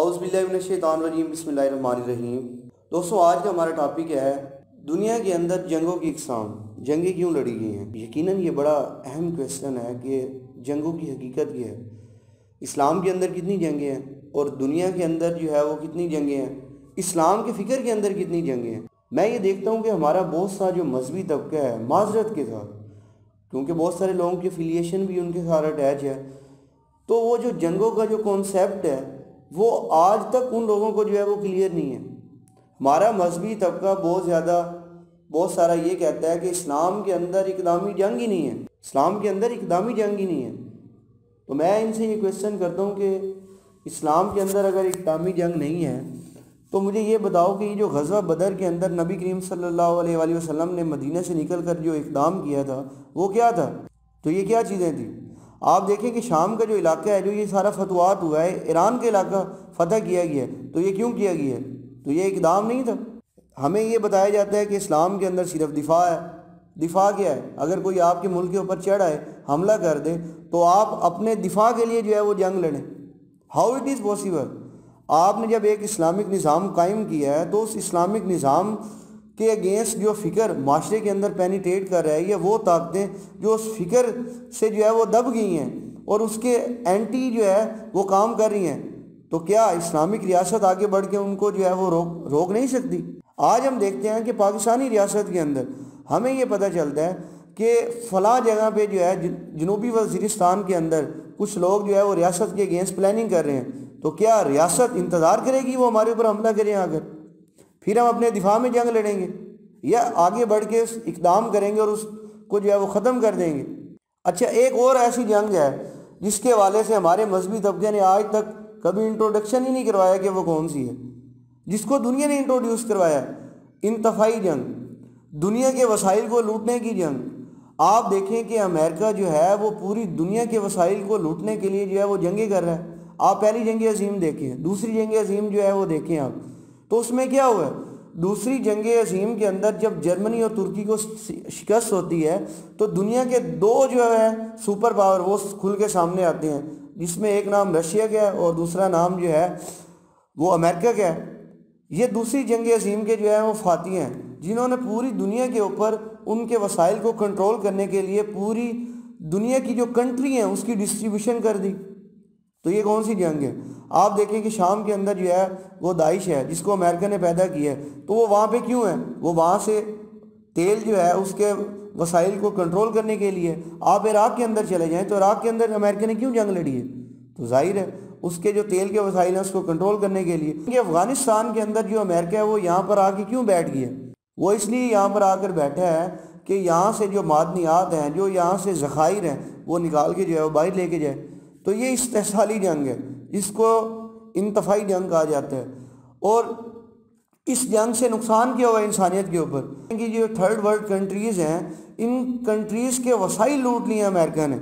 اعوذ باللہ من الشیطان الرجیم، بسم اللہ الرحمن الرحیم۔ دوستو، آج کا ہمارا ٹاپک ہے دنیا کے اندر جنگوں کی اقسام، جنگیں کیوں لڑی گئی ہیں۔ یقیناً یہ بڑا اہم کویسچن ہے کہ جنگوں کی حقیقت کیا ہے، اسلام کے اندر کتنی جنگیں ہیں اور دنیا کے اندر جو ہے وہ کتنی جنگیں ہیں، اسلام کے فکر کے اندر کتنی جنگیں ہیں۔ میں یہ دیکھتا ہوں کہ ہمارا بہت سا جو مذہبی طبقہ ہے، معذرت کے ساتھ، کیونکہ بہت سارے لوگوں کی افیلیشن بھی ان کے ساتھ اٹیچ ہے، تو وہ جو جنگوں کا جو کانسیپٹ ہے وہ آج تک ان لوگوں کو جو ہے وہ کلیئر نہیں ہے۔ ہمارا مذہبی طبقہ بہت سارا یہ کہتا ہے کہ اسلام کے اندر اقدامی جنگ ہی نہیں ہے، اسلام کے اندر اقدامی جنگ ہی نہیں ہے۔ تو میں ان سے یہ کویسچن کرتا ہوں کہ اسلام کے اندر اگر اقدامی جنگ نہیں ہے تو مجھے یہ بتاؤ کہ یہ جو غزوہ بدر کے اندر نبی کریم صلی اللہ علیہ وآلہ وسلم نے مدینہ سے نکل کر جو اقدام کیا تھا وہ کیا تھا؟ تو یہ کیا چیزیں تھیں؟ آپ دیکھیں کہ شام کا جو علاقہ ہے، جو یہ سارا فتوحات ہوا ہے، ایران کا علاقہ فتح کیا گیا ہے، تو یہ کیوں کیا گیا ہے؟ تو یہ اقدام نہیں تھا۔ ہمیں یہ بتایا جاتا ہے کہ اسلام کے اندر صرف دفاع ہے۔ دفاع کیا ہے؟ اگر کوئی آپ کے ملک کے اوپر چڑھ آئے، حملہ کر دے، تو آپ اپنے دفاع کے لیے جو ہے وہ جنگ لڑیں۔ How it is possible? آپ نے جب ایک اسلامک نظام قائم کیا ہے تو اس اسلامک نظام کے اگینسٹ جو فکر معاشرے کے اندر پینیٹریٹ کر رہا ہے، یا وہ طاقتیں جو اس فکر سے جو ہے وہ دب گئی ہیں اور اس کے اینٹی جو ہے وہ کام کر رہی ہیں، تو کیا اسلامک ریاست آگے بڑھ کے ان کو جو ہے وہ روک نہیں سکتی؟ آج ہم دیکھتے ہیں کہ پاکستانی ریاست کے اندر ہمیں یہ پتہ چلتا ہے کہ فلاں جگہ پہ جو ہے جنوبی وزیرستان کے اندر کچھ لوگ جو ہے وہ ریاست کے اگینسٹ پلاننگ کر رہے ہیں، تو کیا ریاست انتظار کرے گی وہ ہمارے اوپر حملہ کریں آ کر؟ پھر ہم اپنے دفاع میں جنگ لڑیں گے یا آگے بڑھ کے اقدام کریں گے اور اس کو جو ہے وہ ختم کر دیں گے؟ اچھا، ایک اور ایسی جنگ ہے جس کے حوالے سے ہمارے مذہبی طبقے نے آج تک کبھی انٹروڈکشن ہی نہیں کروایا کہ وہ کون سی ہے، جس کو دنیا نے انٹروڈیوس کروایا، انتفاعی جنگ، دنیا کے وسائل کو لوٹنے کی جنگ۔ آپ دیکھیں کہ امریکہ جو ہے وہ پوری دنیا کے وسائل کو لوٹنے کے لیے جو ہے وہ جنگیں کر رہا ہے۔ آپ پہلی جنگ عظیم دیکھیں، دوسری جنگ عظیم جو ہے وہ دیکھیں آپ، تو اس میں کیا ہوا ہے؟ دوسری جنگ عظیم کے اندر جب جرمنی اور ترکی کو شکست ہوتی ہے تو دنیا کے دو جو ہے سپر پاور وہ کھل کے سامنے آتے ہیں، جس میں ایک نام رشیا کا ہے اور دوسرا نام جو ہے وہ امریکہ کا ہے۔ یہ دوسری جنگ عظیم کے جو ہے وہ فاتح ہیں، جنہوں نے پوری دنیا کے اوپر ان کے وسائل کو کنٹرول کرنے کے لیے پوری دنیا کی جو کنٹری ہیں اس کی ڈسٹریبیوشن کر دی۔ تو یہ کون سی جنگ ہے؟ آپ دیکھیں کہ شام کے اندر جو ہے وہ داعش ہے، جس کو امریکہ نے پیدا کیا ہے، تو وہ وہاں پہ کیوں ہے؟ وہ وہاں سے تیل جو ہے اس کے وسائل کو کنٹرول کرنے کے لیے۔ آپ عراق کے اندر چلے جائیں تو عراق کے اندر امریکہ نے کیوں جنگ لڑی ہے؟ تو ظاہر ہے اس کے جو تیل کے وسائل ہیں اس کو کنٹرول کرنے کے لیے۔ کہ افغانستان کے اندر جو امریکہ ہے وہ یہاں پر آ کے کیوں بیٹھ گیا؟ وہ اس لیے یہاں پر آ کر بیٹھا ہے کہ یہاں سے جو معدنیات ہیں، جو یہاں سے ذخائر ہیں، وہ نکال کے جو ہے وہ باہر لے کے جائے۔ تو یہ استحصالی جنگ ہے، جس کو انتفاعی جنگ کہا جاتا ہے۔ اور اس جنگ سے نقصان کیا ہوا انسانیت کے اوپر کہ جو تھرڈ ورلڈ کنٹریز ہیں، ان کنٹریز کے وسائل لوٹ لیے امریکہ نے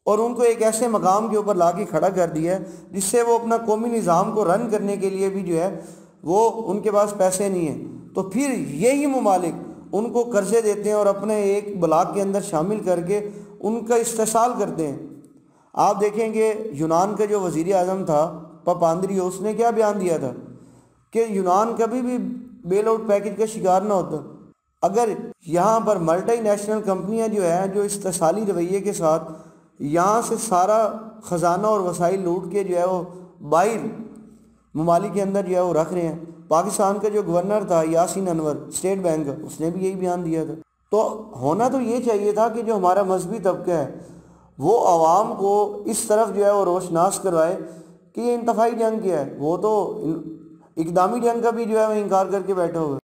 اور ان کو ایک ایسے مقام کے اوپر لا کے کھڑا کر دیا ہے جس سے وہ اپنا قومی نظام کو رن کرنے کے لیے بھی جو ہے وہ ان کے پاس پیسے نہیں ہیں۔ تو پھر یہی ممالک ان کو قرضے دیتے ہیں اور اپنے ایک بلاک کے اندر شامل کر کے ان کا استحصال کرتے ہیں۔ آپ دیکھیں کہ یونان کا جو وزیر اعظم تھا پاپاندریو، اس نے کیا بیان دیا تھا کہ یونان کبھی بھی بیل آؤٹ پیکج کا شکار نہ ہوتا۔ اگر یہاں پر ملٹی نیشنل کمپنیاں جو ہیں جو استحصالی رویے کے ساتھ یہاں سے سارا خزانہ اور وسائل لوٹ کے جو ہے وہ باہر ممالک کے اندر جو ہے وہ رکھ رہے ہیں۔ پاکستان کا جو گورنر تھا یاسین انور اسٹیٹ بینک کا، اس نے بھی یہی بیان دیا تھا۔ تو ہونا تو یہ چاہیے تھا کہ جو ہمارا مذہبی طبقہ ہے وہ عوام کو اس طرف جو ہے وہ روشناس کروائے کہ یہ انتفاعی جنگ کیا ہے۔ وہ تو اقدامی جنگ کا بھی جو ہے وہ انکار کر کے بیٹھا ہوا ہے۔